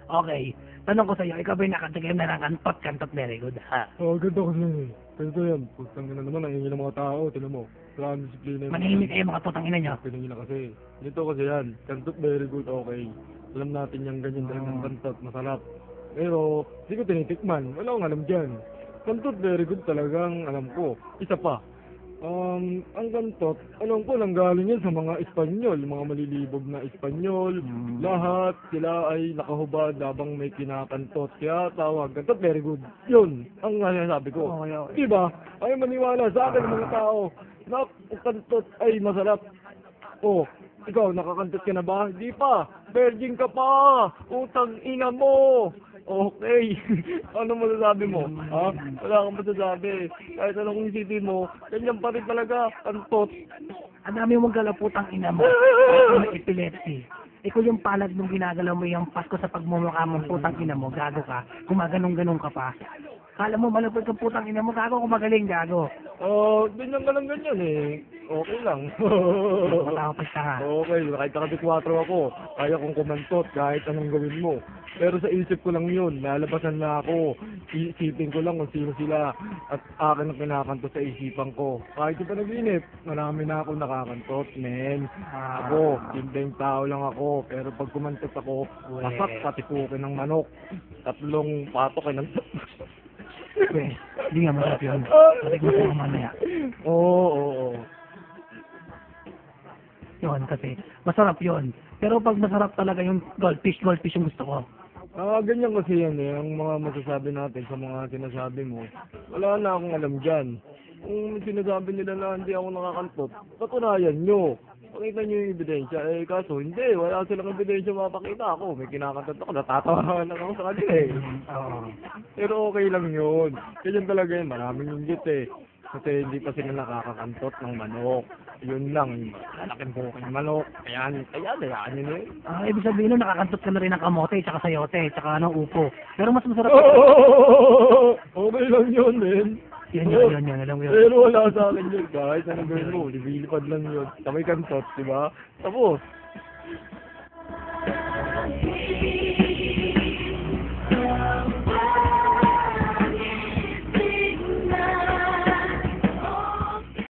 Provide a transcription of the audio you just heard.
Okay. Tanong ko sa'yo, ikaw ba yung nakatikim na ng kantot very good, ha? Oo, ganda kasi yan eh. Ganito yan. Putang ina naman, nangingi ng mga tao. Tinan mo. Wala kang disiplina yun. Manahimik kayo mga putang ina nyo. Pinangin na kasi. Ganito kasi yan. Kantot very good, okay. Alam natin yung ganyan talaga ng kantot. Masarap. Pero, di ko tinitikman. Wala akong alam dyan. Kantot very good talagang alam ko. Isa pa. Ang kantot, alam ko nanggaling yan sa mga Espanyol, mga malilibog na Espanyol. Lahat sila ay nakahubad habang may kinakantot. Kaya tawag, kantot very good. Yun, ang sabi ko. Okay. Diba? Ay maniwala sa akin ng mga tao na kantot ay masarap. Oh, ikaw, nakakantot ka na ba? Di pa. Virgin ka pa. Utang ina mo. Okay. Ano masasabi mo? Ha? Wala kang masasabi. Kahit anong isipin mo, ganyan pa rin talaga. Kantot. Ang dami mong galaputang ina mo. Kahit may epilepsy. Ikaw yung palad nung ginagalaw mo yung Pasko sa pagmumukha mong putang ina mo. Gago ka. Gumaganong-ganong ka pa. Kala mo malapit kang putang ina mo. Gago, kumagaling, gago. Ganyan ka lang ganyan eh. Okay lang. Matapos ka ha. Okay, kahit naka-4 ako, kaya kong kumantot kahit anong gawin mo. Pero sa isip ko lang yun, lalabasan na ako. Isipin ko lang kung sino sila at akin ang kinakanto sa isipan ko. Kahit yung panaginip, marami na ako nakakantot, men. Ako, simpleng tao lang ako. Pero pag kumantot ako, masak patipukin ng manok. 3 patok ng Hindi nga masarap yun. Kasi gusto ko mamaya. Oo. Yun kasi. Masarap yun. Pero pag masarap talaga yung goldfish yung gusto ko. Ganyan kasi yan eh, ang mga masasabi natin sa mga sinasabi mo. Wala na akong alam dyan. Kung sinasabi nila na hindi ako nakakantot, patunayan nyo. Pakita nyo yung ebidensya. Kaso hindi, wala silang ebidensya mapakita ako. May kinakantot ako, natatawa lang ako sa kanila eh. Pero okay lang yun. Ganyan talaga yun, maraming inggit eh. Kasi hindi pa sila nakakakantot ng manok. Yun lang, lalaking buko ng manok. Kaya dayaan nyo na yun. Ibig sabihin nun, nakakantot ka na rin ng kamote, tsaka sayote, tsaka upo. Pero mas masarap. Okay lang yun, men. Yan, alam mo yun. Pero wala sa akin yun, guys. Anong gawin mo? Libilipad lang yun. Sabay kantot, di ba? Tapos.